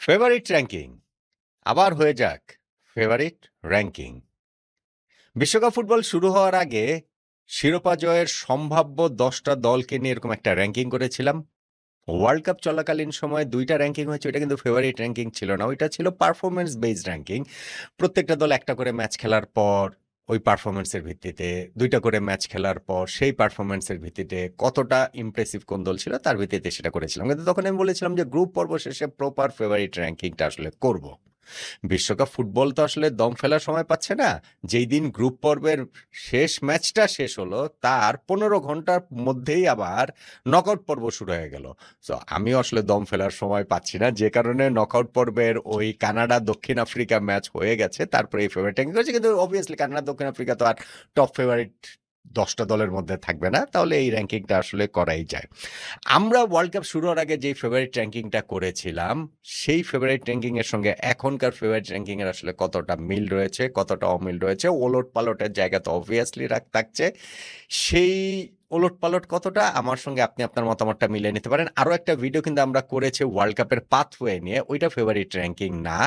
Favourite ranking আবার হয়ে যাক ফেভারিট র্যাঙ্কিং। বিশ্বকাপ ফুটবল শুরু হওয়ার আগে শিরোপা জয়ের সম্ভাব্য 10টা দলকে নিয়ে এরকম একটা র্যাঙ্কিং করেছিলাম। ওয়ার্ল্ড কাপ চলাকালীন সময়ে 2টা র্যাঙ্কিং হয়েছে, ওইটা কিন্তু ফেভারিট র্যাঙ্কিং ছিল না, ওইটা ছিল পারফরমেন্স বেসড র্যাঙ্কিং। প্রত্যেকটা দল একটা করে ম্যাচ খেলার পর ওই পারফরমেন্সের ভিত্তিতে, 2টা করে ম্যাচ খেলার পর সেই পারফরমেন্সের ভিত্তিতে কতটা ইমপ্রেসিভ কোন দল ছিল তার ভিত্তিতে সেটা করেছিলাম। কিন্তু তখন আমি বলেছিলাম যে গ্রুপ পর্ব শেষে প্রপার ফেভারিট র্যাঙ্কিংটা আসলে করব। বিশ্বকাপ ফুটবল তো আসলে দম ফেলার সময় পাচ্ছে না। যেই দিন গ্রুপ পর্বের শেষ ম্যাচটা শেষ হলো তার 15 ঘন্টার মধ্যেই আবার নকআউট পর্ব শুরু হয়ে গেল। সো আমিও আসলে দম ফেলার সময় পাচ্ছি না, যে কারণে নকআউট পর্বের ওই কানাডা দক্ষিণ আফ্রিকা ম্যাচ হয়ে গেছে, তারপরে এই ফেভারিট র্যাঙ্কিং করেছে। কিন্তু অবভিয়াসলি কানাডা দক্ষিণ আফ্রিকা তো আর টপ ফেভারিট 10টা দলের মধ্যে থাকবে না, তাহলে এই র্যাঙ্কিংটা আসলে করাই যায়। আমরা ওয়ার্ল্ড কাপ শুরু হওয়ার আগে যে ফেভারিট র্যাঙ্কিংটা করেছিলাম সেই ফেভারিট র্যাঙ্কিং এর সঙ্গে এখনকার ফেভারিট র্যাঙ্কিং এর আসলে কতটা মিল রয়েছে, কতটা অমিল রয়েছে, ওলট পালটের জায়গা তো অবভিয়াসলি থাকছে। সেই ওলট পালট কতটা, আমার সঙ্গে আপনি আপনার মতামতটা মিলিয়ে নিতে পারেন। আরো একটা ভিডিও কিন্তু আমরা করেছি ওয়ার্ল্ড কাপের পাথওয়ে নিয়ে, ওইটা ফেভারিট র্যাঙ্কিং না।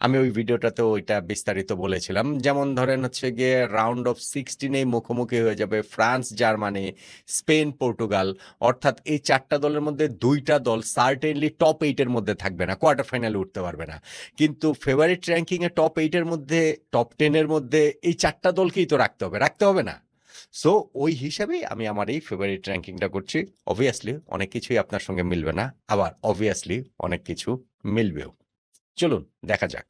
আমি ওই ভিডিওটাতে ওইটা বিস্তারিত বলেছিলাম। যেমন ধরেন হচ্ছে গিয়ে রাউন্ড অফ 16 মুখোমুখি হয়ে যাবে ফ্রান্স, জার্মানি, স্পেন, পর্তুগাল। অর্থাৎ এই 4টা দলের মধ্যে 2টা দল সার্টেনলি টপ 8-এর মধ্যে থাকবে না, কোয়ার্টার ফাইনালে উঠতে পারবে না। কিন্তু ফেভারিট র্যাঙ্কিং এ টপ 8-এর মধ্যে, টপ 10-এর মধ্যে এই 4টা দলকেই তো রাখতে হবে না? সো ওই হিসাবেই আমি আমার এই ফেভারিট র্যাঙ্কিংটা করছি। অবভিয়াসলি অনেক কিছুই আপনার সঙ্গে মিলবে না, আবার অবভিয়াসলি অনেক কিছু মিলবেও। চলুন দেখা যাক।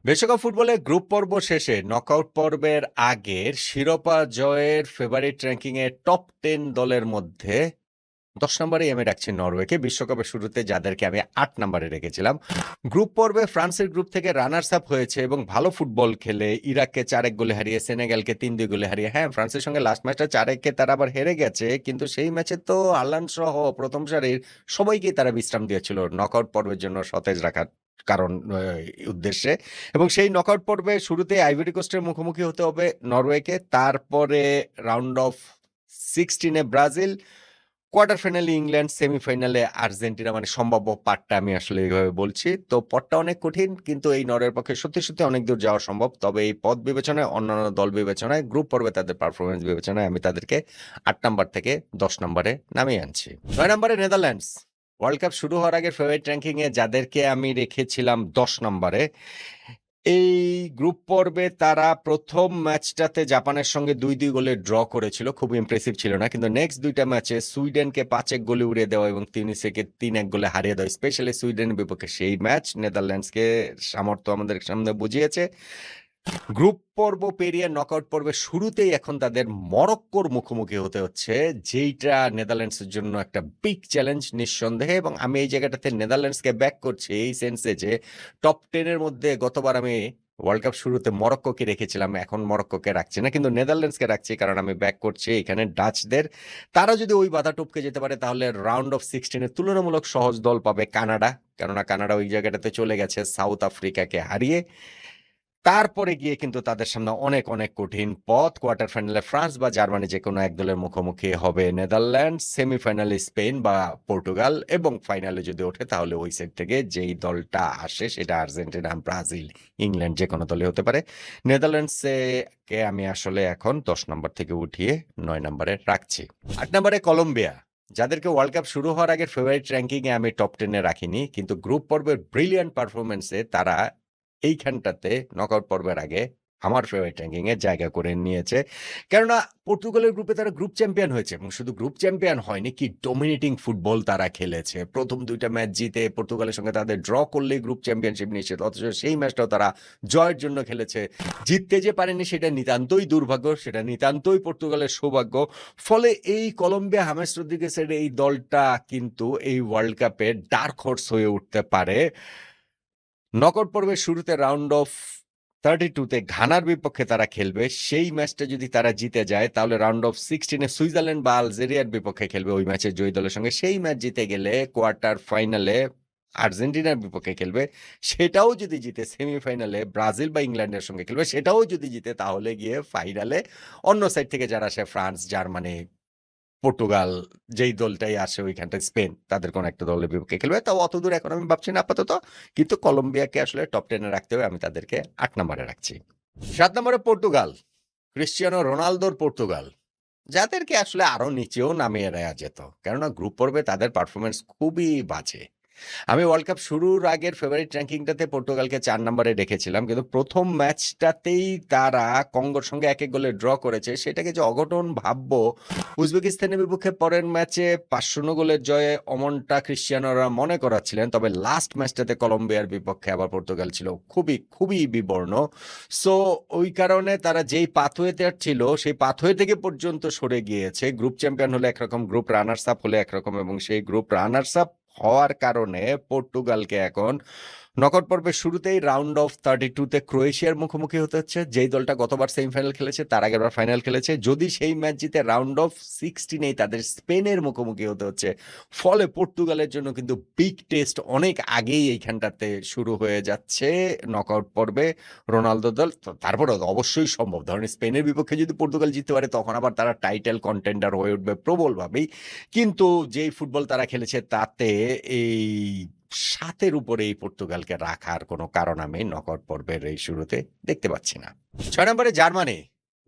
বিশ্বকাপ ফুটবলের গ্রুপ পর্ব শেষে নকআউট পর্বের আগের শিরোপা জয়ের ফেভারিট র্যাঙ্কিং এর টপ 10 দলের মধ্যে 10 নম্বরেই আমি রাখছি নরওয়েকে, বিশ্বকাপের শুরুতে যাদেরকে আমি 8 নম্বরে রেখেছিলাম। গ্রুপ পর্বে ফ্রান্সের গ্রুপ থেকে রানার্স আপ হয়েছে এবং ভালো ফুটবল খেলে ইরাককে 4-1 গোলে হারিয়ে, সেনেগালকে 3-2 গোলে হারিয়ে, হ্যাঁ ফ্রান্সের সঙ্গে লাস্ট ম্যাচটা 4-1-এ তারা আবার হেরে গেছে, কিন্তু সেই ম্যাচে তো আলান সহ প্রথম সারির সবাইকেই তারা বিশ্রাম দিয়েছিল নকআউট পর্বের জন্য সতেজ রাখার কারণ উদ্দেশ্যে। এবং সেই নকআউট পর্বে শুরুতে আইভরি কোস্টের মুখোমুখি হতে হবে নরওয়েকে, তারপরে রাউন্ড অফ 16-এ ব্রাজিল, কোয়ার্টার ফাইনালে ইংল্যান্ড, সেমিফাইনালে আর্জেন্টিনা। মানে সম্ভাব্য পার্টটা আমি আসলে এইভাবে বলছি। তো পথটা অনেক কঠিন, কিন্তু এই নরওয়ের পক্ষে সত্যি অনেক দূর যাওয়া সম্ভব। তবে এই পথ বিবেচনায়, অন্যান্য দল বিবেচনায়, গ্রুপ পর্বে তাদের পারফরমেন্স বিবেচনায় আমি তাদেরকে 8 নাম্বার থেকে 10 নম্বরে নামিয়ে আনছি। 9 নম্বরে নেদারল্যান্ডস। ওয়ার্ল্ড কাপ শুরু হওয়ার আগে ফেভারিট র্যাঙ্কিং এ যাদেরকে আমি রেখেছিলাম 10 নম্বরে, এই গ্রুপ পর্বে তারা প্রথম ম্যাচটাতে জাপানের সঙ্গে 2-2 গোলে ড্র করেছিল, খুব ইমপ্রেসিভ ছিল না। কিন্তু নেক্সট 2টা ম্যাচে সুইডেনকে 5-1 গোলে উড়িয়ে দেওয়া এবং তিউনিসিয়াকে 3-1 গোলে হারিয়ে দেওয়া, স্পেশালি সুইডেনের বিপক্ষে সেই ম্যাচ নেদারল্যান্ডসকে সামর্থ্য আমাদের সামনে বুঝিয়েছে। গ্রুপ পর্ব পেরিয়ে নকআউট পর্বে শুরুতেই এখন তাদের মরক্কোর মুখোমুখি হতে হচ্ছে, যেইটা নেদারল্যান্ডসের জন্য একটা বিগ চ্যালেঞ্জ নিঃসন্দেহে। এবং আমি এই জায়গাটাতে নেদারল্যান্ডসকে ব্যাক করছি এই সেন্সে যে টপ 10-এর মধ্যে গতবার আমি ওয়ার্ল্ড কাপ শুরুতে মরক্কোকে রেখেছিলাম, এখন মরক্কোকে রাখছি না, কিন্তু নেদারল্যান্ডসকে রাখছি, কারণ আমি ব্যাক করছি এখানে ডাচদের। তারা যদি ওই বাধা টপকে যেতে পারে তাহলে রাউন্ড অফ 16-এ তুলনামূলক সহজ দল পাবে কানাডা, কেননা কানাডা ওই জায়গাটাতে চলে গেছে সাউথ আফ্রিকাকে হারিয়ে। তারপরে গিয়ে কিন্তু তাদের সামনে অনেক কঠিন পথ। কোয়ার্টার ফাইনালে ফ্রান্স বা জার্মানি যে কোনো এক দলের মুখোমুখি হবে নেদারল্যান্ড, সেমিফাইনালে স্পেন বা পর্তুগাল, এবং ফাইনালে যদি ওঠে তাহলে ওই সাইড থেকে যেই দলটা আসে সেটা আর্জেন্টিনা, ব্রাজিল, ইংল্যান্ড, যে কোনো দলই হতে পারে। নেদারল্যান্ডসে কে আমি আসলে এখন 10 নম্বর থেকে উঠিয়ে 9 নম্বরে রাখছি। 8 নম্বরে কলম্বিয়া, যাদেরকে ওয়ার্ল্ড কাপ শুরু হওয়ার আগের ফেভারিট র্যাঙ্কিংয়ে আমি টপ 10-এ রাখিনি, কিন্তু গ্রুপ পর্বের ব্রিলিয়ান্ট পারফরমেন্সে তারা এইখানটাতে নকআউট পর্বের আগে আমার ফেভারিট র্যাঙ্কিং এ জায়গা করে নিয়েছে। কেননা পর্তুগালের গ্রুপে তারা গ্রুপ চ্যাম্পিয়ন হয়েছে, এবং শুধু গ্রুপ চ্যাম্পিয়ন হয়নি, কি ডমিনেটিং ফুটবল তারা খেলেছে। প্রথম 2টা ম্যাচ জিতে পর্তুগালের সঙ্গে তাদের ড্র করলেই গ্রুপ চ্যাম্পিয়নশিপ নিশ্চিত, অথচ সেই ম্যাচটাও তারা জয়ের জন্য খেলেছে। জিততে যে পারেনি সেটা নিতান্তই দুর্ভাগ্য, সেটা নিতান্তই পর্তুগালের সৌভাগ্য। ফলে এই কলম্বিয়া হামেস রদ্রিগেজের এই দলটা কিন্তু এই ওয়ার্ল্ড কাপে ডার্ক হর্স হয়ে উঠতে পারে। নকআউট পর্বের শুরুতে রাউন্ড অফ 32-তে ঘানার বিপক্ষে তারা খেলবে, সেই ম্যাচটা যদি তারা জিতে যায় তাহলে রাউন্ড অফ 16-এ সুইজারল্যান্ড বা আলজেরিয়ার বিপক্ষে খেলবে ওই ম্যাচের জয়ী দলের সঙ্গে। সেই ম্যাচ জিতে গেলে কোয়ার্টার ফাইনালে আর্জেন্টিনার বিপক্ষে খেলবে, সেটাও যদি জিতে সেমিফাইনালে ব্রাজিল বা ইংল্যান্ডের সঙ্গে খেলবে, সেটাও যদি জিতে তাহলে গিয়ে ফাইনালে অন্য সাইড থেকে যারা আসে ফ্রান্স, জার্মানি, পর্তুগাল যেই দলটাই আসে ওইখানটায় স্পেন তাদের কোনো একটা দলের বিপক্ষে খেলবে। তাও অতদূর এখন আমি ভাবছি না আপাতত। কিন্তু কলম্বিয়াকে আসলে টপ 10 এ রাখতে হবে। আমি তাদেরকে ৮ নম্বরে রাখছি। ৭ নম্বরে পর্তুগাল। ক্রিশ্চিয়ানো রোনালদোর পর্তুগাল। যাদেরকে আসলে আরো নিচেও নামিয়ে দেয়া যেত। কেননা গ্রুপ পর্বে তাদের পারফরম্যান্স খুবই বাজে। আমি ওয়ার্ল্ড কাপ শুরুর আগের ফেভারিট র‍্যাঙ্কিংটাতে পর্তুগালকে ৪ নম্বরে রেখেছিলাম। কিন্তু ১ম ম্যাচটাতেই তারা কঙ্গোর সঙ্গে ১-১ গোলে ড্র করেছে। সেটাকে যে অঘটন ভাববো, উজবেকিস্তানের বিপক্ষে পরের ম্যাচে ৫-০ গোলের জয়ে অমনটা ক্রিশ্চিয়ানোরা মনে করাচ্ছিলেন। তবে লাস্ট ম্যাচটাতে কলম্বিয়ার বিপক্ষে আবার পর্তুগাল ছিল খুবই বিবর্ণ। সো ওই কারণে তারা যেই পাথওয়েতে ছিল, সেই পাথওয়ে থেকে পর্যন্ত সরে গিয়েছে। গ্রুপ চ্যাম্পিয়ন হলে একরকম, গ্রুপ রানার্স আপ হলে একরকম এবং সেই গ্রুপ রানার্স আপ হওয়ার কারণে পর্তুগালকে এখন নকআউট পর্বের শুরুতেই রাউন্ড অফ 32 তে ক্রোয়েশিয়ার মুখোমুখি হতে হচ্ছে। যেই দলটা গতবার সেমিফাইনাল খেলেছে, তার আগেরবার ফাইনাল খেলেছে। যদি সেই ম্যাচ জিতে রাউন্ড অফ 16 এই তাদের স্পেনের মুখোমুখি হতে হচ্ছে। ফলে পর্তুগালের জন্য কিন্তু বিগ টেস্ট অনেক আগেই এইখানটাতে শুরু হয়ে যাচ্ছে নকআউট পর্বে রোনালদো দল। তারপরেও অবশ্যই সম্ভব। ধরেন স্পেনের বিপক্ষে যদি পর্তুগাল জিততে পারে তখন আবার তারা টাইটেল কন্টেন্ডার হয়ে উঠবে প্রবলভাবেই। কিন্তু যেই ফুটবল তারা খেলেছে তাতে এই ৭ এর উপরে এই পর্তুগালকে রাখার কোনো কারণ আমি নকআউট পর্বের এই শুরুতে দেখতে পাচ্ছি না। ৬ নম্বরে জার্মানি।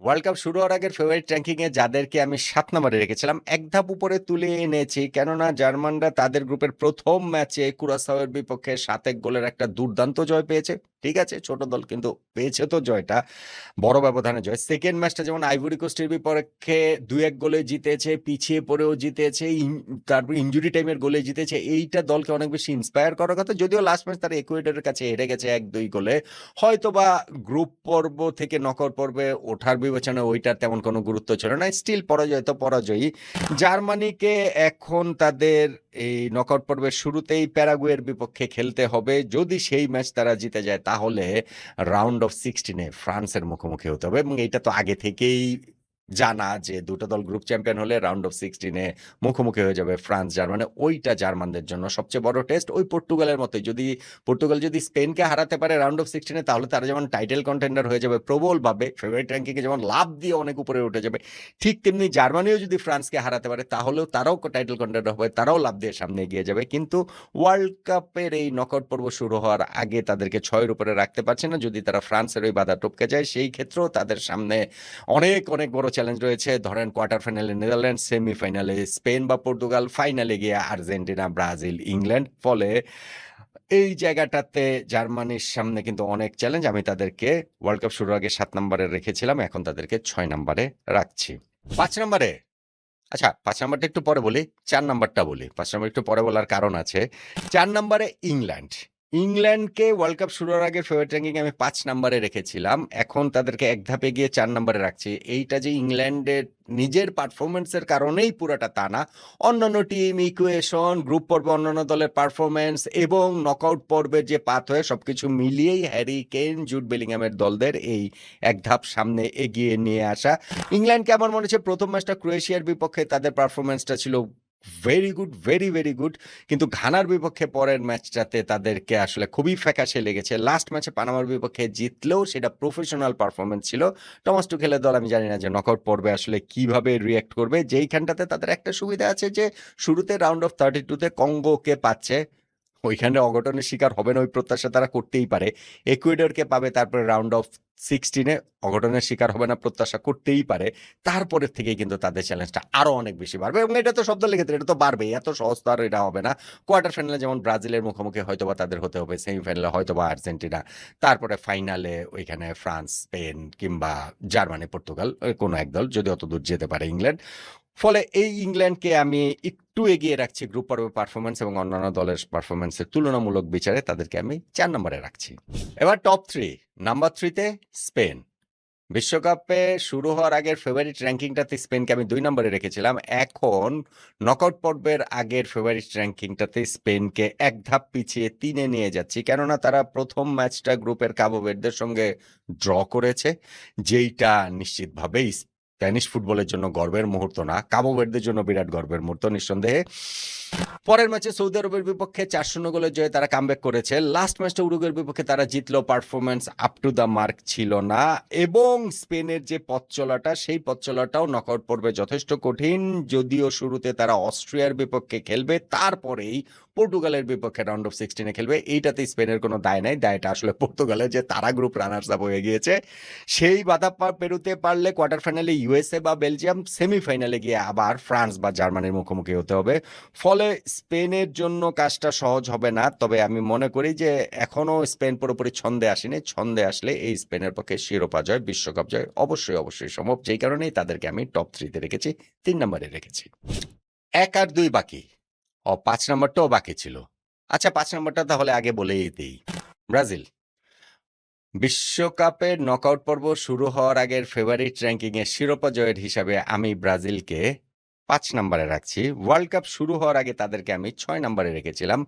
ওয়ার্ল্ড কাপ শুরু হওয়ার আগের ফেভারিট র‍্যাঙ্কিং এ যাদেরকে আমি ৭ নম্বরে রেখেছিলাম, এক ধাপ উপরে তুলে এনেছি। কেননা জার্মানরা তাদের গ্রুপের ১ম ম্যাচে কুরাসাওয়ের বিপক্ষে ৭-১ গোলের একটা দুর্দান্ত জয় পেয়েছে। ঠিক আছে, ছোট দল কিন্তু পেয়েছে তো জয়টা। বড় ব্যবধানে জয়। সেকেন্ড ম্যাচটা যেমন আইভরি কোস্টের বিপক্ষে ২-১ গোলে জিতেছে, পিছিয়ে পড়েও জিতেছে, তারপর ইনজুরি টাইমের গোলে জিতেছে। এইটা দলকে অনেক বেশি ইন্সপায়ার করার কথা। যদিও লাস্ট ম্যাচ তারা ইকুয়েডরের কাছে হেরে গেছে ১-২ গোলে। হয়তোবা গ্রুপ পর্ব থেকে নকআউট পর্বে ওঠার বিবেচনায় ওইটার তেমন কোনো গুরুত্ব ছিল না। স্টিল পরাজয় তো পরাজয়ই। জার্মানিকে এখন তাদের এই নকআউট পর্বের শুরুতেই প্যারাগুয়ের বিপক্ষে খেলতে হবে। যদি সেই ম্যাচ তারা জিতে যায় তাহলে রাউন্ড অফ 16 এ ফ্রান্সের মুখোমুখি হতে হবে এবং এটা তো আগে থেকেই জানা যে দুটো দল গ্রুপ চ্যাম্পিয়ন হলে রাউন্ড অফ 16 এ মুখোমুখি হয়ে যাবে ফ্রান্স জার্মানি। ওইটা জার্মানদের জন্য সবচেয়ে বড় টেস্ট। ওই পর্তুগালের মতোই পর্তুগাল যদি স্পেনকে হারাতে পারে রাউন্ড অফ 16 এ তাহলে তারা যেমন টাইটেল কন্টেন্ডার হয়ে যাবে প্রবলভাবে, ফেভারিট র‍্যাঙ্কিং এ যেমন লাফ দিয়ে অনেক উপরে উঠে যাবে, ঠিক তেমনি জার্মানিও যদি ফ্রান্সকে হারাতে পারে তাহলেও তারাও টাইটেল কন্টেন্ডার হবে, তারাও লাফ দিয়ে সামনে এগিয়ে যাবে। কিন্তু ওয়ার্ল্ড কাপের এই নকআউট পর্ব শুরু হওয়ার আগে তাদেরকে ৬ এর উপরে রাখতে পারছে না। যদি তারা ফ্রান্সের ওই বাধা টপকে যায় সেই ক্ষেত্রেও তাদের সামনে অনেক বড় চ্যালেঞ্জ রয়েছে। ধরেন কোয়ার্টার ফাইনালে নেদারল্যান্ডস, সেমিফাইনালে স্পেন বা পর্তুগাল, ফাইনালে গিয়ে আর্জেন্টিনা, ব্রাজিল, ইংল্যান্ড। ফলে এই জায়গাটাতে জার্মানির সামনে কিন্তু অনেক চ্যালেঞ্জ। আমি তাদেরকে ওয়ার্ল্ড কাপ শুরুর আগে ৭ নম্বরে রেখেছিলাম। এখন তাদেরকে ৬ নম্বরে রাখছি। ৫ নম্বরে, আচ্ছা ৫ নাম্বারটা একটু পরে বলি, ৪ নাম্বারটা বলি। ৫ নাম্বার একটু পরে বলার কারণ আছে। ৪ নাম্বারে ইংল্যান্ড। ইংল্যান্ডকে ওয়ার্ল্ড কাপ শুরুর আগে ফেভারিট র‍্যাঙ্কিং এ আমি ৫ নাম্বারে রেখেছিলাম। এখন তাদেরকে এক ধাপে গিয়ে ৪ নাম্বারে রাখছি। এইটা যে ইংল্যান্ডের নিজের পারফরম্যান্সের কারণেই পুরাটা তা না। অন্যান্য টিম, ইকুয়েশন, গ্রুপ পর্বে অন্যান্য দলের পারফরম্যান্স এবং নকআউট পর্বের যে পাথওয়ে সবকিছু মিলিয়েই হ্যারি কেইন, জুড বেলিংহামের দলদের এই এক ধাপ সামনে এগিয়ে নিয়ে আসা। ইংল্যান্ডকে আমার মনে হচ্ছে প্রথম ম্যাচটা ক্রোয়েশিয়ার বিপক্ষে তাদের পারফরম্যান্সটা ছিল ভেরি গুড। কিন্তু ঘানার বিপক্ষে পরের ম্যাচটাতে তাদেরকে আসলে খুবই ফ্যাকাশে লেগেছে। লাস্ট ম্যাচে পানামার বিপক্ষে জিতলেও সেটা প্রফেশনাল পারফরম্যান্স ছিল। টমাস টুখেলের দল আমি জানি না যে নকআউট পর্বে আসলে কিভাবে রিঅ্যাক্ট করবে। যেইখানটাতে তাদের একটা সুবিধা আছে যে শুরুতে রাউন্ড অফ 32 তে কঙ্গোকে পাচ্ছে। ওইখানে অঘটনের শিকার হবে না ওই প্রত্যাশা তারা করতেই পারে। ইকুয়েডরকে পাবে, তারপরে রাউন্ড অফ 16 এ অঘটনের শিকার হবে না প্রত্যাশা করতেই পারে। তারপরের থেকেই কিন্তু তাদের চ্যালেঞ্জটা আরো অনেক বেশি বাড়বে এবং এটা তো সব দলের ক্ষেত্রে এটা তো বাড়বেই। এত সহজ তো আর এটা হবে না। কোয়ার্টার ফাইনালে যেমন ব্রাজিলের মুখোমুখি হয়তোবা তাদের হতে হবে, সেমিফাইনালে হয়তোবা আর্জেন্টিনা, তারপরে ফাইনালে ওইখানে ফ্রান্স, স্পেন কিংবা জার্মানি, পর্তুগাল কোনো এক দল যদি অতদূর যেতে পারে ইংল্যান্ড। ফলে এই ইংল্যান্ডকে আমি একটু এগিয়ে রাখছি গ্রুপ পর্বের পারফরম্যান্স এবং অন্যান্য দলের পারফরম্যান্সের তুলনামূলক বিচারে তাদেরকে আমি ৪ নম্বরে রাখছি। এবার টপ 3। নাম্বার 3 তে স্পেন। বিশ্বকাপে শুরু হওয়ার আগের ফেভারিট র‍্যাঙ্কিংটাতে স্পেনকে আমি ২ নম্বরে রেখেছিলাম। এখন নকআউট পর্বের আগের ফেভারিট র‍্যাঙ্কিংটাতে স্পেনকে এক ধাপ পিছিয়ে ৩ এ নিয়ে যাচ্ছি। কেননা তারা প্রথম ম্যাচটা গ্রুপের কাবো ভের্দের সঙ্গে ড্র করেছে, যেইটা নিশ্চিতভাবেই স্প্যানিশ ফুটবলের জন্য গর্বের মুহূর্ত না, কাবো ভার্দের জন্য বিরাট গর্বের মুহূর্ত নিঃসন্দেহে। পরের ম্যাচে সৌদি আরবের বিপক্ষে ৪-০ গোলের জয়ে তারা কামব্যাক করেছে। লাস্ট ম্যাচটা উরুগুয়ের বিপক্ষে তারা জিতলেও performance up to the mark ছিল না এবং স্পেনের যে পথ চলাটা সেই পথ চলাটাও নকআউট পর্বে যথেষ্ট কঠিন। যদিও শুরুতে তারা অস্ট্রিয়ার বিপক্ষে খেলবে, তারপরেই পর্তুগালের বিপক্ষে রাউন্ড অফ 16 খেলবে। এইটাতে স্পেনের কোনো দায় নাই, দায়টা আসলে পর্তুগালের যে তারা গ্রুপ রানার্স আপ হয়ে গিয়েছে। সেই বাধা পেরোতে পারলে কোয়ার্টার ফাইনালে ইউএসএ বা বেলজিয়াম, সেমিফাইনালে গিয়ে আবার ফ্রান্স বা জার্মানির মুখোমুখি হতে হবে। ফলে স্পেনের জন্য কাজটা সহজ হবে না, তবে আমি মনে করি যে এখনো স্পেন পুরোপুরি ছন্দে আসেনি। ছন্দে আসলে এই স্পেনের পক্ষে শিরোপা জয়, বিশ্বকাপ জয় অবশ্যই সম্ভব। যেই কারণেই তাদেরকে আমি টপ 3-তে রেখেছি, 3 নম্বরে রেখেছি। 1 আর 2 বাকি, 5 নম্বরটাও বাকি ছিল। আচ্ছা, 5 নম্বরটা তাহলে আগে বলেই দেই। ব্রাজিল বিশ্বকাপের নকআউট পর্ব শুরু হওয়ার আগের ফেভারিট র্যাঙ্কিংয়ে শিরোপা জয়ের হিসাবে আমি ব্রাজিলকে 5 নম্বরে রাখছি। ওয়ার্ল্ড কাপ শুরু হওয়ার আগে তাদেরকে আমি 6 নম্বরে রেখেছিলাম।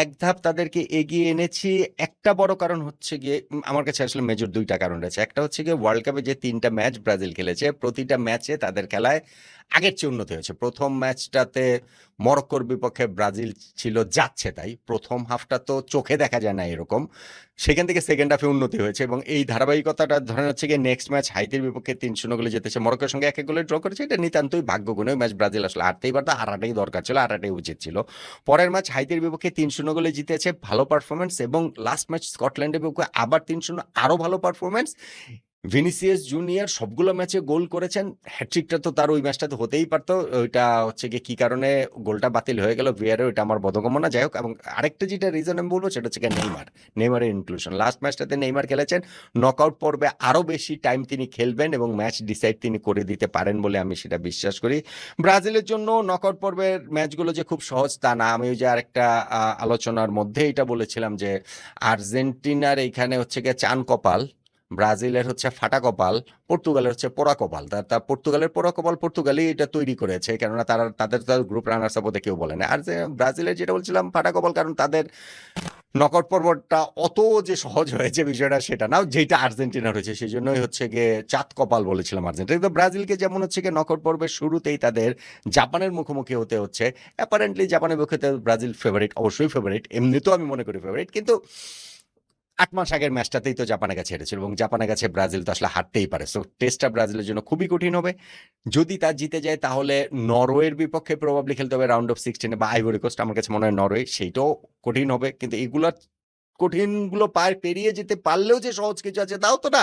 এক ধাপ তাদেরকে এগিয়ে এনেছি। একটা বড় কারণ হচ্ছে গিয়ে আমার কাছে আসলে মেজর 2টা কারণ রয়েছে। একটা হচ্ছে গিয়ে ওয়ার্ল্ড কাপে যে 3টা ম্যাচ ব্রাজিল খেলেছে, প্রতিটা ম্যাচে তাদের খেলায় আগের চেয়ে উন্নতি হয়েছে। প্রথম ম্যাচটাতে মরক্কোর বিপক্ষে ব্রাজিল ছিল যাচ্ছে তাই। প্রথম হাফটা তো চোখে দেখা যায় না এরকম। সেখান থেকে সেকেন্ড হাফে উন্নতি হয়েছে এবং এই ধারাবাহিকতাটা ধরেন হচ্ছে গিয়ে নেক্সট ম্যাচ হাইতির বিপক্ষে 3-0 গোলে জিতেছে, মরক্কোর সঙ্গে 1-1 গোলে ড্র করেছে। এটা নিতান্তই ভাগ্যগুণে ম্যাচ ব্রাজিল আসলে হারতেই পারতো, হারাটাই দরকার ছিল, হারাটাই উচিত ছিল। পরের ম্যাচ হাইতির বিপক্ষে 3-0 গোলে জিতেছে, ভালো পারফরমেন্স। এবং লাস্ট ম্যাচ স্কটল্যান্ডের বিপক্ষে আবার 3-0, আরও ভালো পারফরমেন্স। ভিনিসিয়াস জুনিয়র সবগুলো ম্যাচে গোল করেছেন। হ্যাট্রিকটা তো তার ওই ম্যাচটাতে হতেই পারতো। ওইটা হচ্ছে গিয়ে কি কারণে গোলটা বাতিল হয়ে গেল ভিআরে, ওইটা আমার বোধগম্য। যাই হোক, এবং আরেকটা যেটা রিজন আমি বলবো সেটা হচ্ছে গিয়ে নেইমারের ইনক্লুশন। লাস্ট ম্যাচটাতে নেইমার খেলেছেন। নকআউট পর্বে আরও বেশি টাইম তিনি খেলবেন এবং ম্যাচ ডিসাইড তিনি করে দিতে পারেন বলে আমি সেটা বিশ্বাস করি। ব্রাজিলের জন্য নকআউট পর্বের ম্যাচগুলো যে খুব সহজ তা না। আমি ওই যে আরেকটা আলোচনার মধ্যে এটা বলেছিলাম যে আর্জেন্টিনার এইখানে হচ্ছে গিয়ে চান কপাল, ব্রাজিলের হচ্ছে ফাটা কপাল, পর্তুগালের হচ্ছে পোড়া কপাল। তা পর্তুগালের পোড়া কপাল পর্তুগালই এটা তৈরি করেছে, কেননা তাদের গ্রুপ রানার্স আপ কেউ বলে না। আর যে ব্রাজিলের যেটা বলছিলাম ফাটা কপাল, কারণ তাদের নকআউট পর্বটা অত যে সহজ হয়েছে বিষয়টা সেটা না, যেটা আর্জেন্টিনার হয়েছে সেই জন্যই হচ্ছে গিয়ে চাঁদ কপাল বলেছিলাম আর্জেন্টিনা। কিন্তু ব্রাজিলকে যেমন হচ্ছে গিয়ে নকআউট পর্বের শুরুতেই তাদের জাপানের মুখোমুখি হতে হচ্ছে। অ্যাপারেন্টলি জাপানের বিপক্ষে ব্রাজিল ফেভারিট, অবশ্যই ফেভারিট, এমনিতেও আমি মনে করি ফেভারিট। কিন্তু 8 মাস আগের ম্যাচটাতেই তো জাপানের কাছে হেরেছিল এবং জাপানের কাছে ব্রাজিল তো আসলে হারতেই পারে। সো টেস্টটা ব্রাজিলের জন্য খুবই কঠিন হবে। যদি তা জিতে যায় তাহলে নরওয়ের বিপক্ষে প্রবাবলি খেলতে হবে রাউন্ড অফ 16 বা আইভরি কোস্ট, আমার কাছে মনে হয় নরওয়ে, সেইটাও কঠিন হবে। কিন্তু এগুলো কঠিনগুলো পেরিয়ে যেতে পারলেও যে সহজ কিছু আছে তাও তো না,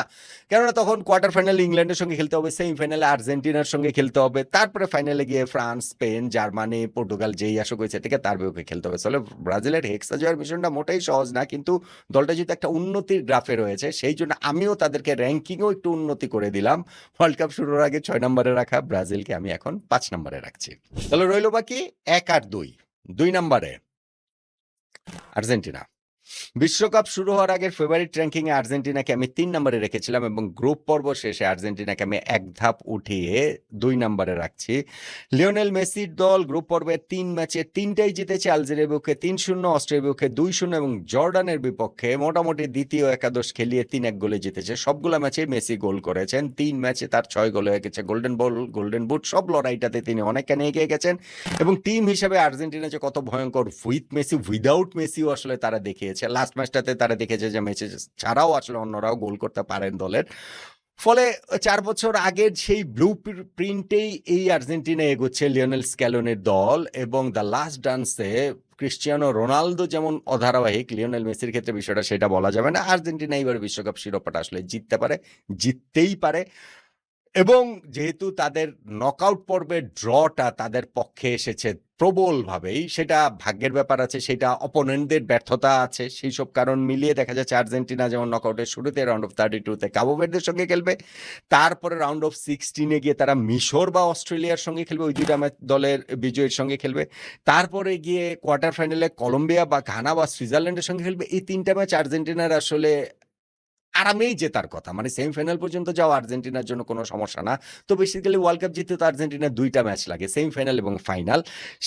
কেননা তখন কোয়ার্টার ফাইনালে ইংল্যান্ডের সঙ্গে খেলতে হবে, সেমিফাইনালে আর্জেন্টিনার সঙ্গে খেলতে হবে, তারপরে ফাইনালে গিয়ে ফ্রান্স, স্পেন, জার্মানি, পর্তুগাল যেই আসুক হয়েছে থেকে তার বিপক্ষে খেলতে হবে। আসলে ব্রাজিলের হেক্সা জয়ের মিশনটা মোটেই সহজ না, কিন্তু দলটা যেহেতু একটা উন্নতির গ্রাফে রয়েছে সেই জন্য আমিও তাদেরকে র্যাঙ্কিংও একটু উন্নতি করে দিলাম। ওয়ার্ল্ড কাপ শুরুর আগে 6 নম্বরে রাখা ব্রাজিলকে আমি এখন 5 নম্বরে রাখছি। তাহলে রইল বাকি 1 আর 2। 2 নম্বরে আর্জেন্টিনা। বিশ্বকাপ শুরু হওয়ার আগের ফেভারিট র্যাঙ্কিংয়ে আর্জেন্টিনাকে আমি 3 নম্বরে রেখেছিলাম এবং গ্রুপ পর্ব শেষে আর্জেন্টিনাকে আমি এক ধাপ উঠিয়ে 2 নম্বরে রাখছি। লিওনেল মেসির দল গ্রুপ পর্বে 3 ম্যাচে 3টাই জিতেছে। আলজেরিয়ার বিপক্ষে 3-0, অস্ট্রিয়ার বিপক্ষে 2-0 এবং জর্ডানের বিপক্ষে মোটামুটি দ্বিতীয় একাদশ খেলিয়ে 3-1 গোলে জিতেছে। সবগুলো ম্যাচে মেসি গোল করেছেন। 3 ম্যাচে তার 6 গোল হয়ে গেছে। গোল্ডেন বল, গোল্ডেন বুট সব লড়াইটাতে তিনি অনেকখানি এগিয়ে গেছেন এবং টিম হিসেবে আর্জেন্টিনা যে কত ভয়ঙ্কর উইথ মেসি, উইদাউট মেসিও আসলে তারা দেখিয়েছে। লাস্ট ম্যাচটাতে তারা দেখেছে যে মেসি ছাড়াও আসলে অন্যরাও গোল করতে পারেন দলের। ফলে 4 বছর আগের সেই ব্লু প্রিন্টেই এই আর্জেন্টিনা এগোচ্ছে লিওনেল স্ক্যালোনির দল এবং দ্য লাস্ট ডান্সে ক্রিস্টিয়ানো রোনালদো যেমন অধারাবাহিক, লিওনেল মেসির ক্ষেত্রে বিষয়টা সেটা বলা যাবে না। আর্জেন্টিনা এবার বিশ্বকাপ শিরোপাটা আসলে জিততে পারে, জিততেই পারে। এবং যেহেতু তাদের নকআউট পর্বের ড্রটা তাদের পক্ষে এসেছে প্রবলভাবেই, সেটা ভাগ্যের ব্যাপার আছে, সেটা অপোনেন্টদের ব্যর্থতা আছে, সেই সব কারণ মিলিয়ে দেখা যাচ্ছে আর্জেন্টিনা যেমন নকআউটের শুরুতে রাউন্ড অফ 32-তে কাবো ভার্দের সঙ্গে খেলবে, তারপরে রাউন্ড অফ 16-এ গিয়ে তারা মিশর বা অস্ট্রেলিয়ার সঙ্গে খেলবে, ওই দুইটা ম্যাচ দলের বিজয়ীর সঙ্গে খেলবে, তারপরে গিয়ে কোয়ার্টার ফাইনালে কলম্বিয়া বা ঘানা বা সুইজারল্যান্ডের সঙ্গে খেলবে। এই 3টা ম্যাচ আর্জেন্টিনার আসলে আরামেই জেতার কথা। মানে সেমিফাইনাল পর্যন্ত যাওয়া আর্জেন্টিনার জন্য কোনো সমস্যা না। তো বেসিক্যালি ওয়ার্ল্ড কাপ জিততে তো আর্জেন্টিনার ২ টা ম্যাচ লাগে। সেমিফাইনাল এবং ফাইনাল।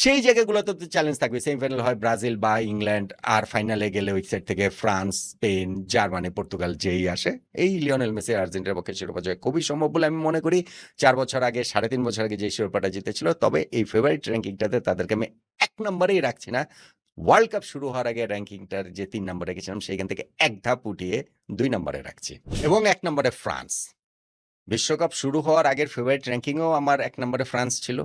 সেই জায়গাগুলোতে তো চ্যালেঞ্জ থাকবে। সেমিফাইনাল হয় ব্রাজিল বা ইংল্যান্ড, আর ফাইনালে গেলে ওই সাইড থেকে ফ্রান্স, স্পেন, জার্মানি, পর্তুগাল যেই আসে। এই লিওনেল মেসি আর্জেন্টিনার পক্ষে শিরোপা জয় খুবই সম্ভব বলে আমি মনে করি। ৪ বছর আগে, ৩.৫ বছর আগে যে শিরোপাটা জিতেছিল। তবে এই ফেভারিট র‍্যাঙ্কিংটাতে তাদেরকে আমি ১ নম্বরেই রাখছি না। ওয়ার্ল্ড কাপ শুরু হওয়ার আগে র‍্যাঙ্কিংটার যে ৩ নম্বরে রেখেছিলাম সেইখান থেকে ১ ধাপ উঠিয়ে ২ নম্বরে রাখছি। এবং ১ নম্বরে ফ্রান্স। বিশ্বকাপ শুরু হওয়ার আগের ফেভারিট র‍্যাঙ্কিংয়েও আমার ১ নম্বরে ফ্রান্স ছিল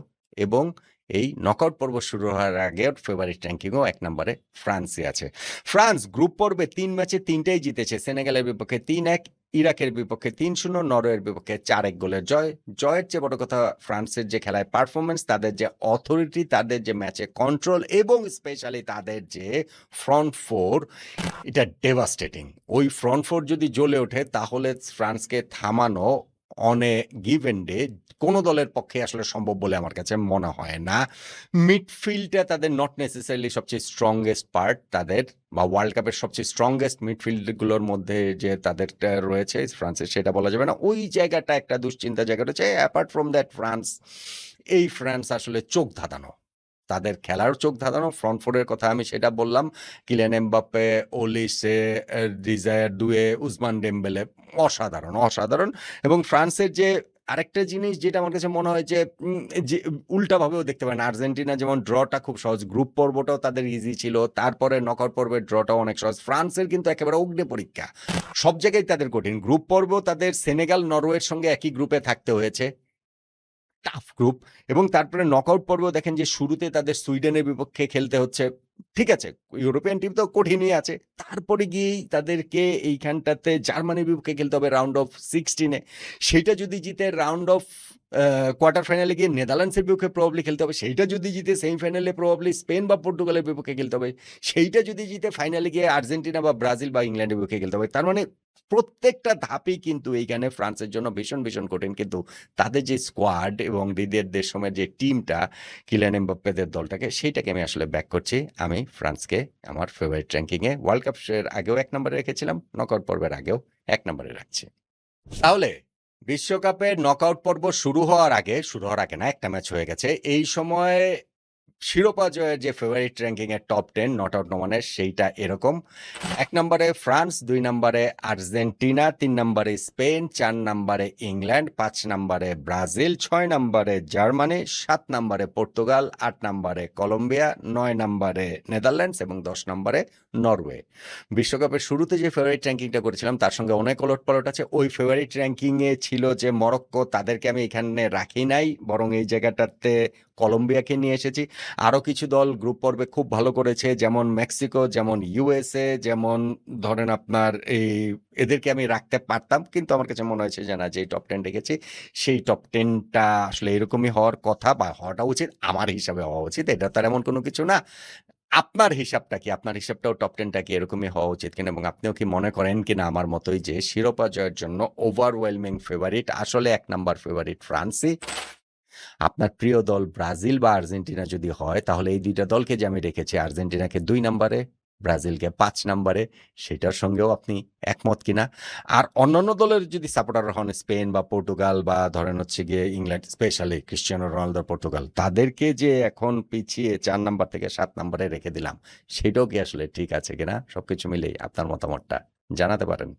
এবং এই নকআউট পর্ব শুরু হওয়ার আগের ফেভারিট র‍্যাঙ্কিংয়েও ১ নম্বরে ফ্রান্সই আছে। ফ্রান্স গ্রুপ পর্বে ৩ ম্যাচে ৩ টাই জিতেছে। সেনেগালের বিপক্ষে ৩-১, ইরাকের বিপক্ষে ৩-০, নরওয়ের বিপক্ষে ৪-১ গোলের জয়। জয়ের চেয়ে বড় কথা ফ্রান্সের যে খেলায় পারফরম্যান্স, তাদের যে অথরিটি, তাদের যে ম্যাচে কন্ট্রোল এবং স্পেশালি তাদের যে ফ্রন্ট ফোর, এটা ডেভাস্টেটিং। ওই ফ্রন্ট ফোর যদি জ্বলে ওঠে তাহলে ফ্রান্সকে থামানো অন এ গিভেন ডে কোনো দলের পক্ষে আসলে সম্ভব বলে আমার কাছে মনে হয় না। মিডফিল্ডটা তাদের নট নেসেসারিলি সবচেয়ে স্ট্রংগেস্ট পার্ট তাদের, বা ওয়ার্ল্ড কাপের সবচেয়ে স্ট্রংগেস্ট মিডফিল্ডগুলোর মধ্যে যে তাদেরটা রয়েছে ফ্রান্সের, সেটা বলা যাবে না। ওই জায়গাটা একটা দুশ্চিন্তা জায়গা রয়েছে। অ্যাপার্ট ফ্রম দ্যাট ফ্রান্স আসলে চোখ ধাঁধানো। তাদের খেলার চোখ ধাঁধানো। ফ্রন্ট ফোরের কথা আমি সেটা বললাম। কিলিয়ান এমবাপ্পে, ওলিসে, ডিজায়ার দুয়ে, উসমান ডেম্বেলে অসাধারণ। এবং ফ্রান্সের যে আরেকটা জিনিস যেটা আমার কাছে মনে হয় যে উল্টাভাবেও দেখতে পারেন। আর্জেন্টিনা যেমন ড্রটা খুব সহজ, গ্রুপ পর্বটাও তাদের ইজি ছিল, তারপরে নকআউট পর্বের ড্রটাও অনেক সহজ। ফ্রান্সের কিন্তু একেবারে অগ্নি পরীক্ষা, সব জায়গায় তাদের কঠিন। গ্রুপ পর্ব তাদের সেনেগাল, নরওয়ের সঙ্গে একই গ্রুপে থাকতে হয়েছে, টাফ গ্রুপ। এবং তারপরে নকআউট পর্বেও দেখেন যে শুরুতে তাদের সুইডেনের বিপক্ষে খেলতে হচ্ছে। ঠিক আছে, ইউরোপিয়ান টিম তো কঠিনই আছে। তারপরে গিয়েই তাদেরকে এইখানটাতে জার্মানির বিপক্ষে খেলতে হবে রাউন্ড অফ 16-এ। সেইটা যদি জিতে রাউন্ড অফ কোয়ার্টার ফাইনালে গিয়ে নেদারল্যান্ডসের বিপক্ষে প্রবাবলি খেলতে হবে। সেইটা যদি জিতে সেমিফাইনালে প্রবাবলি স্পেন বা পর্তুগালের বিপক্ষে খেলতে হবে। সেইটা যদি জিতে ফাইনালে গিয়ে আর্জেন্টিনা বা ব্রাজিল বা ইংল্যান্ডের বিপক্ষে খেলতে হবে। তার মানে প্রত্যেকটা ধাপই কিন্তু এইখানে ফ্রান্সের জন্য ভীষণ কঠিন। কিন্তু তাদের যে স্কোয়াড এবং দিদিয়ের দেশমের যে টিমটা, কিলিয়ান এমবাপ্পেদের দলটাকে, সেইটাকে আমি আসলে ব্যাক করছি। আমি ফ্রান্সকে আমার ফেভারিট র‍্যাঙ্কিংয়ে ওয়ার্ল্ড কাপ এর আগেও ১ নম্বরে রেখেছিলাম, নকআউট পর্বের আগেও ১ নম্বরে রাখছি। তাহলে বিশ্বকাপের নকআউট পর্ব শুরু হওয়ার আগে না, একটা ম্যাচ হয়ে গেছে। এই সময় শিরোপা জয়ের যে ফেভারিট র‍্যাঙ্কিং এর টপ 10 নট আউট নমানের, সেইটা এরকম: ১ নম্বরে ফ্রান্স, ২ নম্বরে আর্জেন্টিনা, ৩ নম্বরে স্পেন, ৪ নম্বরে ইংল্যান্ড, ৫ নম্বরে ব্রাজিল, ৬ নম্বরে জার্মানি, ৭ নম্বরে পর্তুগাল, ৮ নম্বরে কলম্বিয়া, ৯ নম্বরে নেদারল্যান্ডস এবং ১০ নম্বরে নরওয়ে। বিশ্বকাপের শুরুতে যে ফেভারিট র‍্যাঙ্কিংটা করেছিলাম তার সঙ্গে অনেক ওলটপালট আছে। ওই ফেভারিট র‍্যাঙ্কিংয়ে ছিল যে মরক্কো, তাদেরকে আমি এখানে রাখি নাই, বরং এই জায়গাটাতে কলম্বিয়াকে নিয়ে এসেছি। আরও কিছু দল গ্রুপ পর্বে খুব ভালো করেছে, যেমন মেক্সিকো, যেমন ইউএসএ, যেমন ধরেন আপনার এদেরকে আমি রাখতে পারতাম, কিন্তু আমার কাছে মনে হয়েছে যে না, যে টপ 10 রেখেছি সেই টপ 10টা আসলে এরকমই হওয়ার কথা, বা হওয়াটা উচিত, আমার হিসাবে হওয়া উচিত। এটা তার এমন কোনো কিছু না। আপনার হিসাবটা কি? আপনার হিসাবটাও টপ 10টা কি এরকমই হওয়া উচিত কিনা? এবং আপনিও কি মনে করেন কিনা আমার মতোই যে শিরোপা জয়ের জন্য ওভারওয়েলমিং ফেভারিট আসলে ১ নাম্বার ফেভারিট ফ্রান্সই? আপনার প্রিয় দল ব্রাজিল বা আর্জেন্টিনা যদি হয়, তাহলে এই ২টা দলকে যে আমি রেখেছি, আর্জেন্টিনাকে ২ নম্বরে, ব্রাজিলকে ৫ নম্বরে, সেটার সঙ্গেও আপনি একমত কিনা? আর অন্যান্য দলের যদি সাপোর্টার হন, স্পেন বা পর্তুগাল বা ধরেন হচ্ছে গিয়ে England, specially Cristiano Ronaldo Portugal, তাদেরকে যে এখন পিছিয়ে ৪ নাম্বার থেকে ৭ নাম্বারে রেখে দিলাম, সেটাও কি আসলে ঠিক আছে কিনা? সবকিছু মিলেই আপনার মতামতটা জানাতে পারেন।